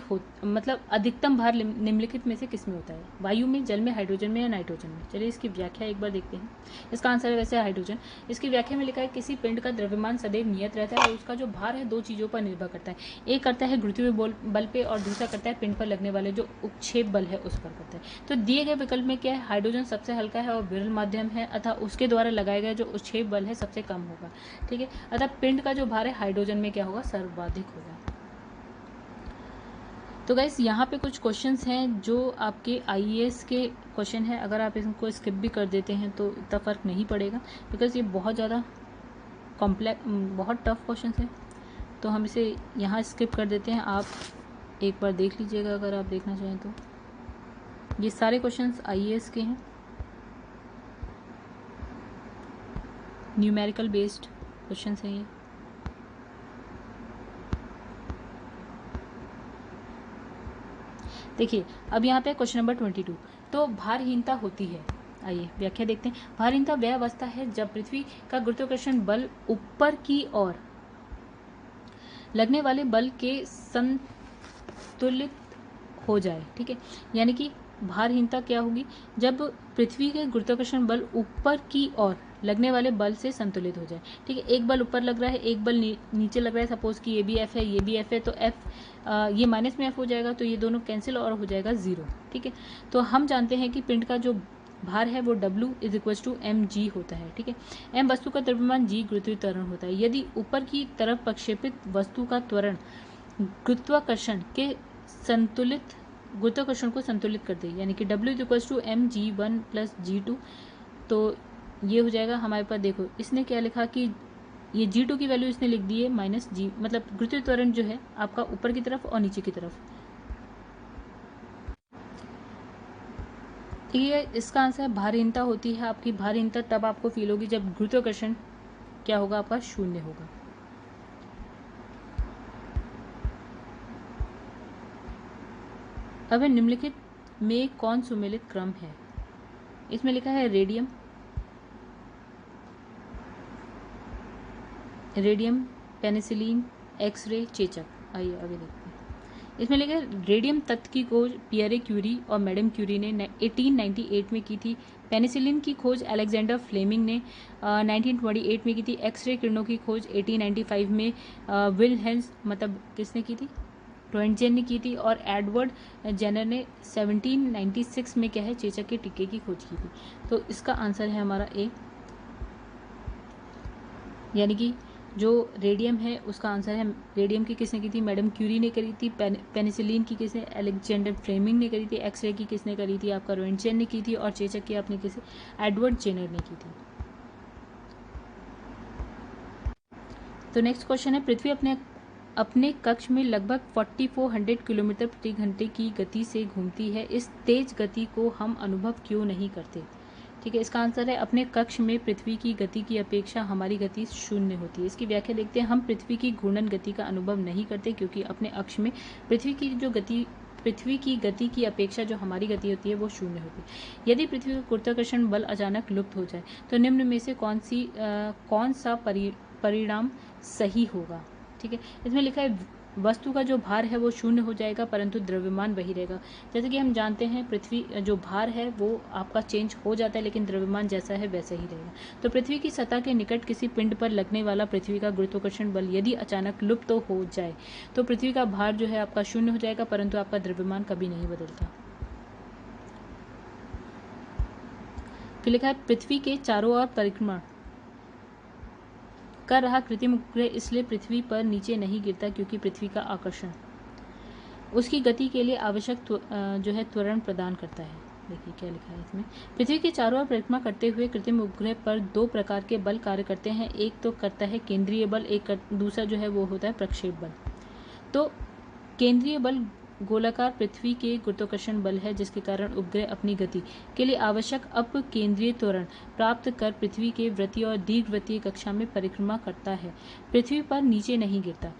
अधिकतम भार निम्नलिखित में से किसमें होता है, वायु में, जल में, हाइड्रोजन में या नाइट्रोजन में। चलिए इसकी व्याख्या एक बार देखते हैं। इसका आंसर है वैसे हाइड्रोजन। इसकी व्याख्या में लिखा है किसी पिंड का द्रव्यमान सदैव नियत रहता है और उसका जो भार है दो चीज़ों पर निर्भर करता है। एक करता है गुरुत्वीय बल पे और दूसरा करता है पिंड पर लगने वाले जो उपक्षेप बल है उस पर करता है। तो दिए गए विकल्प में क्या है, हाइड्रोजन सबसे हल्का है और विरल माध्यम है, अतः उसके द्वारा लगाया गया जो उपक्षेप बल है सबसे कम होगा, ठीक है। अतः पिंड का जो भार है हाइड्रोजन में क्या होगा, सर्वाधिक होगा। तो गाइस यहाँ पे कुछ क्वेश्चंस हैं जो आपके आईएएस के क्वेश्चन हैं। अगर आप इनको स्किप भी कर देते हैं तो इतना फ़र्क नहीं पड़ेगा, बिकॉज ये बहुत ज़्यादा बहुत टफ क्वेश्चंस हैं। तो हम इसे यहाँ स्किप कर देते हैं। आप एक बार देख लीजिएगा अगर आप देखना चाहें तो। ये सारे क्वेश्चंस आईएएस के हैं, न्यूमेरिकल बेस्ड क्वेश्चंस हैं ये। देखिए अब यहाँ पे क्वेश्चन नंबर 22। तो भारहीनता होती है, आइए व्याख्या देखते हैं। भारहीनता वह अवस्था है जब पृथ्वी का गुरुत्वाकर्षण बल ऊपर की ओर लगने वाले बल के संतुलित हो जाए, ठीक है। यानी कि भारहीनता क्या होगी, जब पृथ्वी के गुरुत्वाकर्षण बल ऊपर की ओर लगने वाले बल से संतुलित हो जाए, ठीक है। एक बल ऊपर लग रहा है, एक बल नीचे लग रहा है, सपोज कि ये भी एफ है ये भी एफ है, तो एफ ये माइनस में एफ हो जाएगा, तो ये दोनों कैंसिल और हो जाएगा 0, ठीक है। तो हम जानते हैं कि पिंड का जो भार है वो W = mg होता है, ठीक है। m वस्तु का द्रव्यमान, g गुरुत्वीय त्वरण होता है। यदि ऊपर की तरफ प्रक्षेपित वस्तु का त्वरण गुरुत्वाकर्षण को संतुलित कर दे, यानी कि W = mg1 + g2, तो ये हो जाएगा हमारे पास। देखो इसने क्या लिखा कि ये g2 की वैल्यू इसने लिख दी है -g, मतलब गुरुत्वीय त्वरण जो है आपका ऊपर की तरफ और नीचे की तरफ, ये इसका आंसर भारहीनता होती है आपकी। भारहीनता तब आपको फील होगी जब गुरुत्वाकर्षण क्या होगा आपका, शून्य होगा। अब निम्नलिखित में कौन सुमेलित क्रम है? इसमें लिखा है रेडियम, पेनिसिलिन, एक्सरे, चेचक। आइए आगे देखते हैं। इसमें लिखा है रेडियम तत्व की खोज पियरे क्यूरी और मैडम क्यूरी ने 1898 में की थी। पेनिसिलिन की खोज अलेक्जेंडर फ्लेमिंग ने 1928 में की थी। एक्सरे किरणों की खोज 1895 में विलहेम्स मतलब किसने की थी, रोएंटजेन ने की थी। और एडवर्ड जेनर ने 1796 में क्या है, चेचक के टीके की खोज की थी। तो इसका आंसर है हमारा ए, यानी कि जो रेडियम है उसका आंसर है, रेडियम की किसने की थी, मैडम क्यूरी ने करी थी। पेनिसिलिन की किसने, अलेक्जेंडर फ्लेमिंग ने करी थी। एक्सरे की किसने करी थी, आपका रोएंटजेन ने की थी। और चेचक की आपने किसे, एडवर्ड जेनर ने की थी। तो नेक्स्ट क्वेश्चन है, पृथ्वी अपने कक्ष में लगभग 4400 किलोमीटर प्रति घंटे की गति से घूमती है। इस तेज गति को हम अनुभव क्यों नहीं करते? ठीक है, इसका आंसर है अपने कक्ष में पृथ्वी की गति की अपेक्षा हमारी गति शून्य होती है। इसकी व्याख्या देखते हैं। हम पृथ्वी की घूर्णन गति का अनुभव नहीं करते क्योंकि अपने अक्ष में पृथ्वी की गति की अपेक्षा जो हमारी गति होती है वो शून्य होती है। यदि पृथ्वी का गुरुत्वाकर्षण बल अचानक लुप्त हो जाए तो निम्न में से कौन सा परिणाम सही होगा? ठीक है, इसमें लिखा है वस्तु का जो भार है वो शून्य हो जाएगा परंतु द्रव्यमान वही रहेगा। जैसे कि हम जानते हैं पृथ्वी जो भार है वो आपका चेंज हो जाता है लेकिन द्रव्यमान जैसा है वैसा ही रहेगा। तो पृथ्वी की सतह के निकट किसी पिंड पर लगने वाला पृथ्वी का गुरुत्वाकर्षण बल यदि अचानक लुप्त हो जाए तो पृथ्वी का भार जो है आपका शून्य हो जाएगा परंतु आपका द्रव्यमान कभी नहीं बदलता। फिर लिखा है पृथ्वी के चारों ओर परिक्रमा कर रहा कृत्रिम उपग्रह इसलिए पृथ्वी पर नीचे नहीं गिरता क्योंकि पृथ्वी का आकर्षण उसकी गति के लिए आवश्यक जो है त्वरण प्रदान करता है। देखिए क्या लिखा है इसमें, पृथ्वी के चारों ओर परिक्रमा करते हुए कृत्रिम उपग्रह पर दो प्रकार के बल कार्य करते हैं। एक तो करता है केंद्रीय बल, दूसरा जो है वो होता है प्रक्षेप बल। तो केंद्रीय बल गोलाकार पृथ्वी के गुरुत्वाकर्षण बल है जिसके कारण उपग्रह अपनी गति के लिए आवश्यक अपकेंद्रीय त्वरण प्राप्त कर पृथ्वी के वृत्तीय और दीर्घवृत्तीय कक्षा में परिक्रमा करता है, पृथ्वी पर नीचे नहीं गिरता।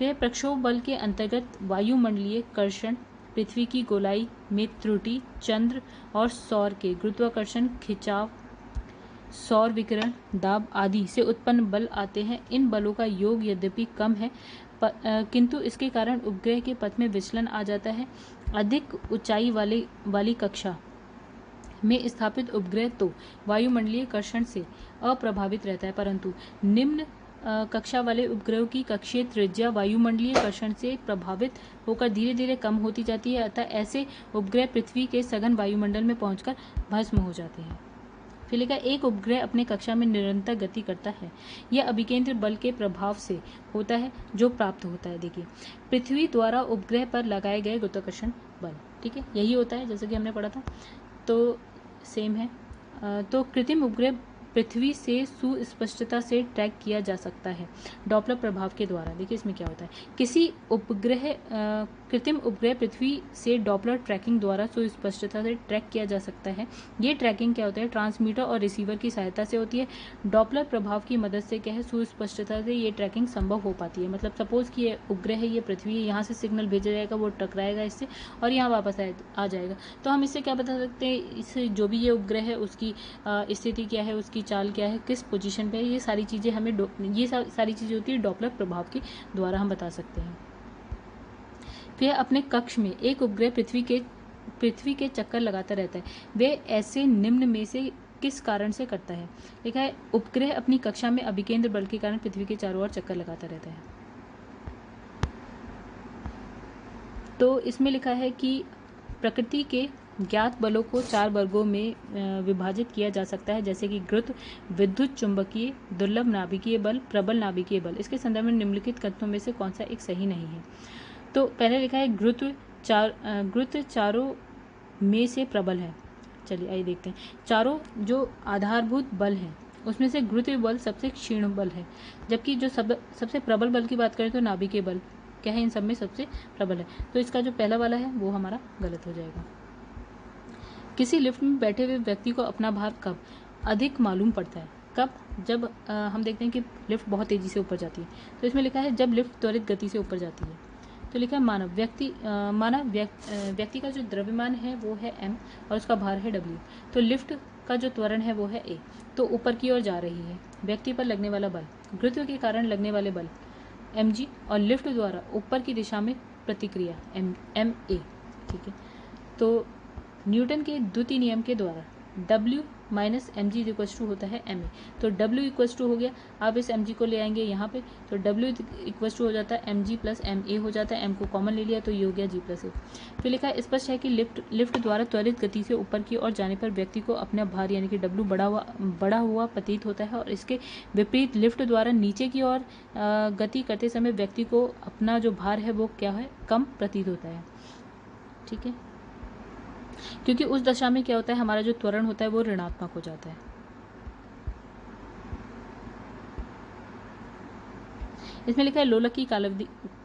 वह प्रक्षोभ बल के अंतर्गत वायुमंडलीय कर्षण, पृथ्वी की गोलाई में त्रुटि, चंद्र और सौर के गुरुत्वाकर्षण, खिंचाव, सौर विकिरण, दाब आदि से उत्पन्न बल आते हैं। इन बलों का योग यद्यपि कम है किंतु इसके कारण उपग्रह के पथ में विचलन आ जाता है। अधिक ऊंचाई वाली कक्षा में स्थापित उपग्रह तो वायुमंडलीय कर्षण से अप्रभावित रहता है परंतु निम्न कक्षा वाले उपग्रहों की कक्षीय त्रिज्या वायुमंडलीय कर्षण से प्रभावित होकर धीरे धीरे कम होती जाती है, अतः ऐसे उपग्रह पृथ्वी के सघन वायुमंडल में पहुंचकर भस्म हो जाते हैं। फिर लिखा एक उपग्रह अपने कक्षा में निरंतर गति करता है, यह अभिकेंद्र बल के प्रभाव से होता है जो प्राप्त होता है। देखिए पृथ्वी द्वारा उपग्रह पर लगाए गए गुरुत्वाकर्षण बल, ठीक है, यही होता है जैसे कि हमने पढ़ा था, तो सेम है। तो कृत्रिम उपग्रह पृथ्वी से सुस्पष्टता से ट्रैक किया जा सकता है डॉपलर प्रभाव के द्वारा। देखिए इसमें क्या होता है, किसी कृत्रिम उपग्रह पृथ्वी से डॉपलर ट्रैकिंग द्वारा सुस्पष्टता से ट्रैक किया जा सकता है। ये ट्रैकिंग क्या होता है, ट्रांसमीटर और रिसीवर की सहायता से होती है। डॉपलर प्रभाव की मदद से क्या है, सुस्पष्टता से ये ट्रैकिंग संभव हो पाती है। मतलब सपोज कि ये उपग्रह है, ये पृथ्वी है, यहाँ से सिग्नल भेजा जाएगा, वो टकराएगा इससे और यहाँ वापस आ जाएगा। तो हम इससे क्या बता सकते हैं, इससे जो भी ये उपग्रह है उसकी स्थिति क्या है, उसकी चाल क्या है, किस पोजीशन पे है, ये सारी चीज़ें हमें सारी चीज़ें होती है डॉपलर प्रभाव के द्वारा हम बता सकते हैं। फिर अपने कक्ष में एक उपग्रह पृथ्वी के चक्कर लगाता रहता है, वे ऐसे निम्न में से किस कारण से करता है? लिखा है उपग्रह अपनी कक्षा में अभिकेंद्र बल के कारण पृथ्वी के चारों ओर चक्कर लगाता रहता है। तो इसमें लिखा है कि प्रकृति के ज्ञात बलों को 4 वर्गों में विभाजित किया जा सकता है, जैसे कि गुरुत्व, विद्युत चुंबकीय, दुर्लभ नाभिकीय बल, प्रबल नाभिकीय बल। इसके संदर्भ में निम्नलिखित कथनों में से कौन सा एक सही नहीं है? तो पहले लिखा है गुरुत्व चारों में से प्रबल है। चलिए आइए देखते हैं, चारों जो आधारभूत बल हैं उसमें से गुरुत्व बल सबसे क्षीण बल है, जबकि जो सबसे प्रबल बल की बात करें तो नाभिकीय बल क्या है, इन सब में सबसे प्रबल है। तो इसका जो पहला वाला है वो हमारा गलत हो जाएगा। किसी लिफ्ट में बैठे हुए व्यक्ति को अपना भार कब अधिक मालूम पड़ता है? कब? जब हम देखते हैं कि लिफ्ट बहुत तेज़ी से ऊपर जाती है। तो इसमें लिखा है जब लिफ्ट त्वरित गति से ऊपर जाती है। तो लिखा है मानव व्यक्ति का जो द्रव्यमान है वो है m और उसका भार है w। तो लिफ्ट का जो त्वरण है वो है a, तो ऊपर की ओर जा रही है। व्यक्ति पर लगने वाला बल, गुरुत्व के कारण लगने वाले बल mg और लिफ्ट द्वारा ऊपर की दिशा में प्रतिक्रिया ma। ठीक है, तो न्यूटन के द्वितीय नियम के द्वारा W minus M G equals to होता है एम ए। तो W इक्वल्स टू हो गया, आप इस mg को ले आएंगे यहाँ पे, तो W इक्वल्स टू हो जाता है mg प्लस ma हो जाता है, m को कॉमन ले लिया तो ये हो गया g प्लस ए। फिर लिखा है स्पष्ट है कि लिफ्ट द्वारा त्वरित गति से ऊपर की ओर जाने पर व्यक्ति को अपना भार यानी कि W बढ़ा हुआ प्रतीत होता है, और इसके विपरीत लिफ्ट द्वारा नीचे की ओर गति करते समय व्यक्ति को अपना जो भार है वो क्या है, कम प्रतीत होता है। ठीक है, क्योंकि उस दशा में क्या होता है, हमारा जो त्वरण होता है वो ऋणात्मक हो जाता है। इसमें लिखा है लोलक की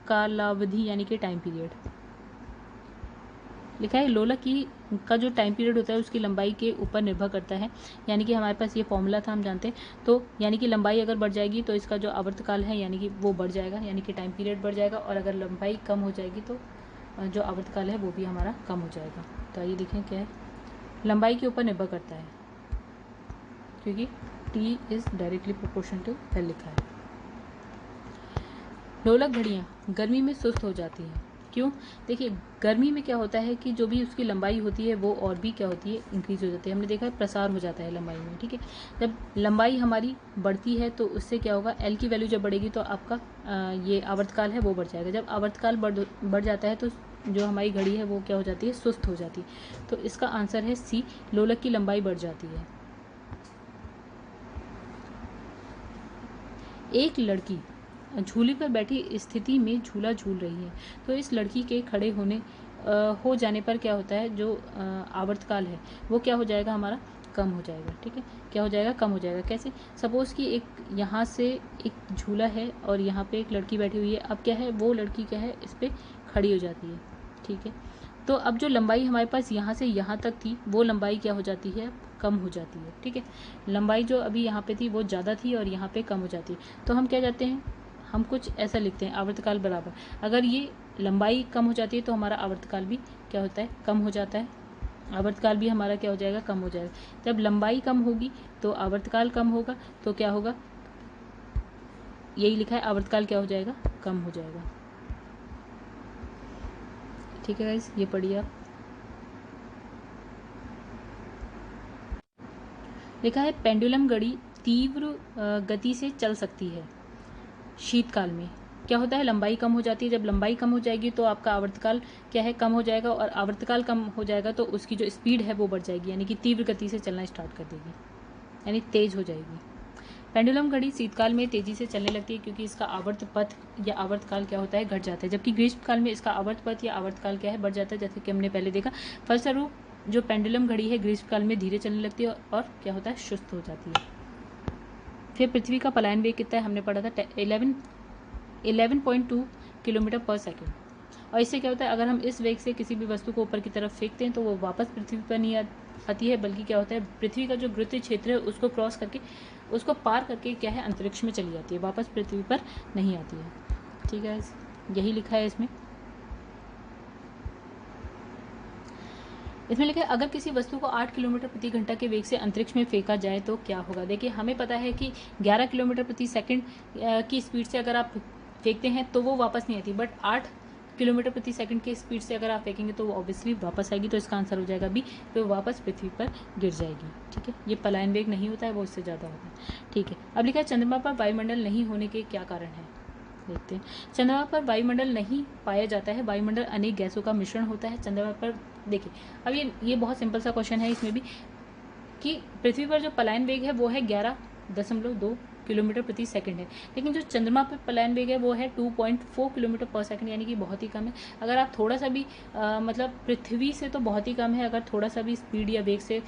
कालावधि यानी कि टाइम पीरियड। लिखा है लोलक की का जो टाइम पीरियड होता है उसकी लंबाई के ऊपर निर्भर करता है, यानी कि हमारे पास ये फॉर्मूला था, हम जानते हैं। तो यानी कि लंबाई अगर बढ़ जाएगी तो इसका जो आवर्तकाल है यानी कि वो बढ़ जाएगा, यानी कि टाइम पीरियड बढ़ जाएगा, और अगर लंबाई कम हो जाएगी तो जो आवर्तकाल है वो भी हमारा कम हो जाएगा। तो आइए देखें क्या है, लंबाई के ऊपर निर्भर करता है क्योंकि t is directly proportional to L लिखा है। लोलक घड़ियाँ गर्मी में सुस्त हो जाती हैं, क्यों? देखिए गर्मी में क्या होता है कि जो भी उसकी लंबाई होती है वो और भी क्या होती है, इंक्रीज हो जाती है। हमने देखा है प्रसार हो जाता है लंबाई में। ठीक है, जब लंबाई हमारी बढ़ती है तो उससे क्या होगा, L की वैल्यू जब बढ़ेगी तो आपका ये आवर्तकाल है वो बढ़ जाएगा। जब आवर्तकाल बढ़ जाता है तो जो हमारी घड़ी है वो क्या हो जाती है, सुस्त हो जाती है। तो इसका आंसर है सी, लोलक की लंबाई बढ़ जाती है। एक लड़की झूले पर बैठी स्थिति में झूला झूल रही है, तो इस लड़की के खड़े हो जाने पर क्या होता है, जो आवर्तकाल है वो क्या हो जाएगा, हमारा कम हो जाएगा। ठीक है, क्या हो जाएगा, कम हो जाएगा। कैसे? सपोज़ कि एक यहाँ से एक झूला है और यहाँ पे एक लड़की बैठी हुई है। अब क्या है, वो लड़की क्या है, इस पर खड़ी हो जाती है। ठीक है, तो अब जो लंबाई हमारे पास यहाँ से यहाँ तक थी वो लंबाई क्या हो जाती है, कम हो जाती है। ठीक है, लंबाई जो अभी यहाँ पे थी वो ज़्यादा थी और यहाँ पे कम हो जाती है। तो हम क्या जाते हैं, हम कुछ ऐसा लिखते हैं, आवर्तकाल बराबर, अगर ये लंबाई कम हो जाती है तो हमारा आवर्तकाल भी क्या होता है, कम हो जाता है। आवर्तकाल भी हमारा क्या हो जाएगा, कम हो जाएगा। जब लंबाई कम होगी तो आवर्तकाल कम होगा, तो क्या होगा, यही लिखा है, आवर्तकाल क्या हो जाएगा, कम हो जाएगा। ठीक है गाइस, ये पढ़िए आप। लिखा है पेंडुलम घड़ी तीव्र गति से चल सकती है शीतकाल में। क्या होता है, लंबाई कम हो जाती है। जब लंबाई कम हो जाएगी तो आपका आवर्तकाल क्या है, कम हो जाएगा, और आवर्तकाल कम हो जाएगा तो उसकी जो स्पीड है वो बढ़ जाएगी, यानी कि तीव्र गति से चलना स्टार्ट कर देगी, यानी तेज हो जाएगी। पेंडुलम घड़ी शीतकाल में तेजी से चलने लगती है क्योंकि इसका आवर्त पथ या आवर्तकाल क्या होता है, घट जाता है, जबकि ग्रीष्मकाल में इसका आवर्त पथ या आवर्तकाल क्या है, बढ़ जाता है, जैसे कि हमने पहले देखा। फलस्वरूप जो पेंडुलम घड़ी है ग्रीष्मकाल में धीरे चलने लगती है और क्या होता है, सुस्त हो जाती है। फिर पृथ्वी का पलायन वेग कितना है, हमने पढ़ा था 11.2 किलोमीटर पर सेकेंड। और इससे क्या होता है, अगर हम इस वेग से किसी भी वस्तु को ऊपर की तरफ फेंकते हैं तो वो वापस पृथ्वी पर नहीं आती है, बल्कि क्या होता है, पृथ्वी का जो गुरुत्वीय क्षेत्र है उसको क्रॉस करके, उसको पार करके क्या है, अंतरिक्ष में चली जाती है, वापस पृथ्वी पर नहीं आती है। ठीक है, यही लिखा है इसमें। इसमें लिखा है अगर किसी वस्तु को 8 किलोमीटर प्रति घंटा के वेग से अंतरिक्ष में फेंका जाए तो क्या होगा। देखिए हमें पता है कि 11 किलोमीटर प्रति सेकंड की स्पीड से अगर आप फेंकते हैं तो वो वापस नहीं आती, बट 8 किलोमीटर प्रति सेकंड की स्पीड से अगर आप फेंकेंगे तो वो ऑब्वियसली वापस आएगी। तो इसका आंसर हो जाएगा बी, तो वापस पृथ्वी पर गिर जाएगी। ठीक है, ये पलायन वेग नहीं होता है, वो इससे ज़्यादा होता है। ठीक है, अब लिखा है चंद्रमा पर वायुमंडल नहीं होने के क्या कारण है, देखते हैं। चंद्रमा पर वायुमंडल नहीं पाया जाता है, वायुमंडल अनेक गैसों का मिश्रण होता है चंद्रमा पर। देखिए अब ये बहुत सिंपल सा क्वेश्चन है इसमें भी, कि पृथ्वी पर जो पलायन वेग है वो है 11.2 किलोमीटर प्रति सेकंड है, लेकिन जो चंद्रमा पर पलायन वेग है वो है 2.4 किलोमीटर पर सेकंड, यानी कि बहुत ही कम है। अगर आप थोड़ा सा भी मतलब पृथ्वी से तो बहुत ही कम है, अगर थोड़ा सा भी स्पीड या वेग से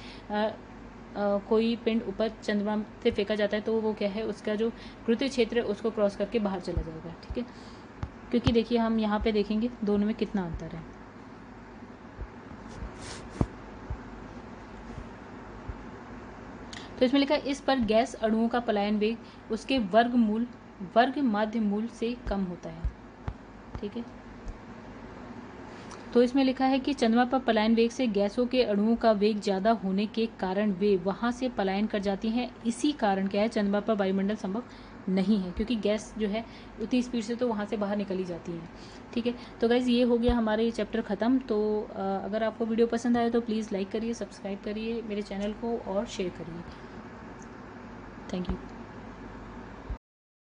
कोई पिंड ऊपर चंद्रमा से फेंका जाता है तो वो क्या है, उसका जो गुरुत्वीय क्षेत्र है उसको क्रॉस करके बाहर चला जाएगा। ठीक है, क्योंकि देखिए हम यहाँ पे देखेंगे दोनों में कितना अंतर है। तो इसमें लिखा है इस पर गैस अणुओं का पलायन वेग उसके वर्ग माध्य मूल से कम होता है। ठीक है, तो इसमें लिखा है कि चंद्रमा पर पलायन वेग से गैसों के अणुओं का वेग ज़्यादा होने के कारण वे वहाँ से पलायन कर जाती हैं। इसी कारण क्या है, चंद्रमा पर वायुमंडल संभव नहीं है, क्योंकि गैस जो है उतनी स्पीड से तो वहाँ से बाहर निकली जाती है। ठीक है, तो गाइज़ ये हो गया हमारे ये चैप्टर ख़त्म। तो अगर आपको वीडियो पसंद आए तो प्लीज़ लाइक करिए, सब्सक्राइब करिए मेरे चैनल को और शेयर करिए। Thank you.